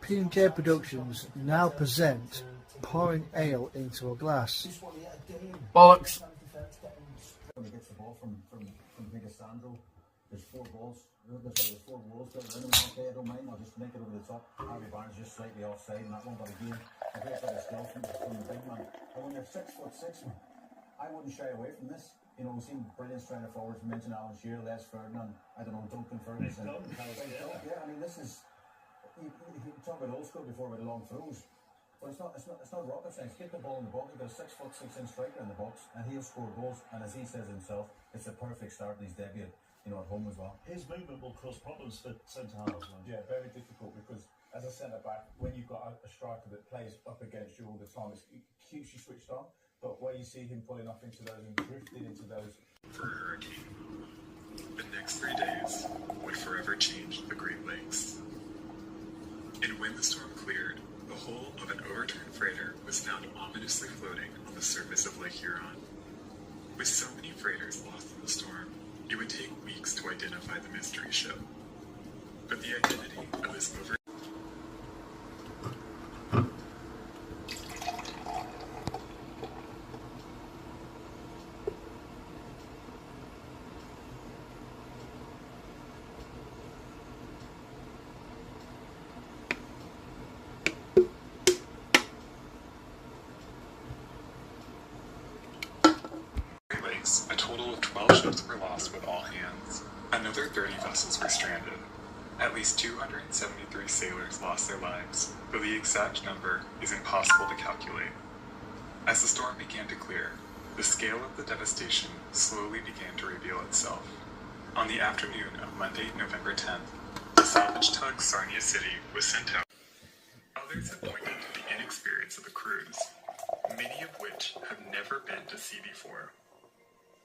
P&J Productions now present pouring ale into a glass. Bollocks! When he gets the ball from Big Sandro, there's four balls. There's four walls there. Okay, I don't mind. I'll just make it over the top. Harvey Barnes just slightly offside, and that one. But again, a great bit of skill from the big man. And when you're 6'6", I wouldn't shy away from this. You know, we've seen brilliant strider forwards. We mentioned Alan Shearer, Les Ferdinand. I don't know, Duncan Ferguson. Yeah, I mean, this is. You talk about old school before with long throws. But it's not rocket science. Get the ball in the box. You've got a 6'6" striker in the box, and he'll score goals. And as he says himself, it's a perfect start in his debut. You know, at home as well. His movement will cause problems for centre halves. Yeah, very difficult because as a centre back, when you've got a striker that plays up against you all the time, it keeps you switched on. But where you see him pulling off into those and drifting into those. For a hurricane, the next 3 days would forever change the Great Lakes. And when the storm cleared, the hull of an overturned freighter was found ominously floating on the surface of Lake Huron. With so many freighters lost in the storm, it would take weeks to identify the mystery ship. But the identity of this a total of 12 ships were lost with all hands. Another 30 vessels were stranded. At least 273 sailors lost their lives, though the exact number is impossible to calculate. As the storm began to clear, the scale of the devastation slowly began to reveal itself. On the afternoon of Monday, November 10th, the salvage tug Sarnia City was sent out. Others have pointed to the inexperience of the crews, many of which have never been to sea before.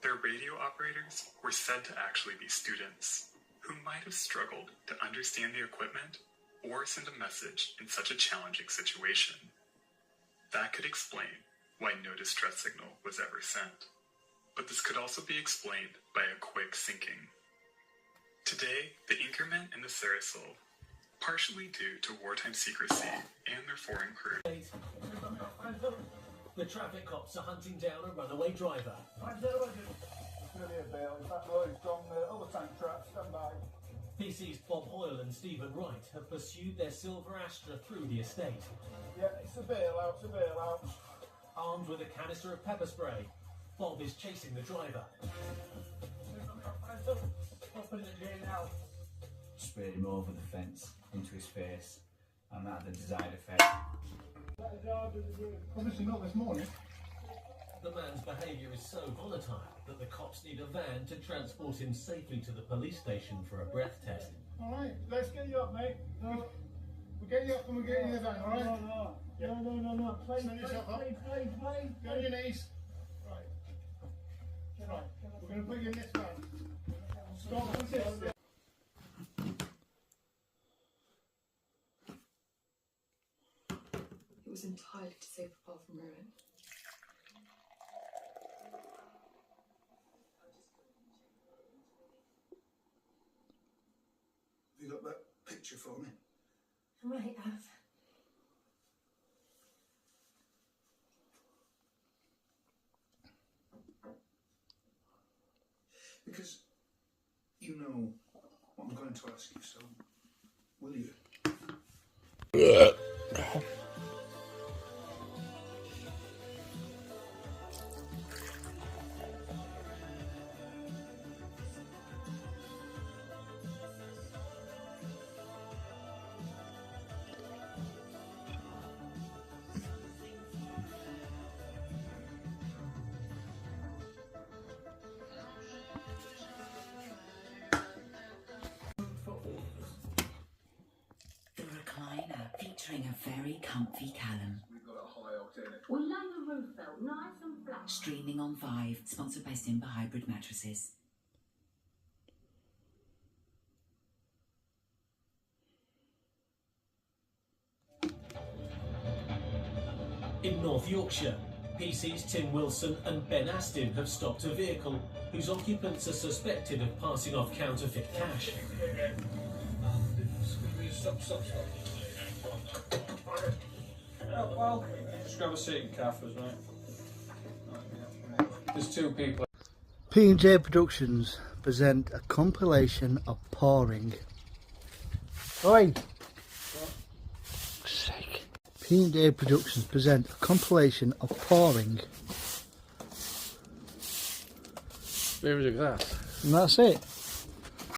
Their radio operators were said to actually be students, who might have struggled to understand the equipment or send a message in such a challenging situation. That could explain why no distress signal was ever sent. But this could also be explained by a quick sinking. Today, the Inkerman and the Cerasul, partially due to wartime secrecy and their foreign crew. The traffic cops are hunting down a runaway driver. PC's Bob Hoyle and Stephen Wright have pursued their silver Astra through the estate. Yeah, it's a bailout. Armed with a canister of pepper spray, Bob is chasing the driver. Sprayed him over the fence into his face, and that had the desired effect. Obviously not this morning. The man's behaviour is so volatile that the cops need a van to transport him safely to the police station for a breath test. Alright, let's get you up, mate. No. We'll get you up and we'll get you in the van, alright? No. Please, Stand yourself up. please. Go on your knees. Right. We're going to put you in this van. Stop and sit. It was entirely safe apart from ruin. Have you got that picture for me? I might have. Because you know what I'm going to ask you, so will you? Featuring a very comfy Callum. We've got a high octane. We'll lay the roof though, nice and flat. Streaming on 5, sponsored by Simba Hybrid Mattresses. In North Yorkshire, PC's Tim Wilson and Ben Astin have stopped a vehicle whose occupants are suspected of passing off counterfeit cash. Stop. Oh, well, just grab a seat and Kaffers, right? There's two people. P&J Productions present a compilation of pouring. Oi! Sake. P&J Productions present a compilation of pouring. Where is a glass? And that's it.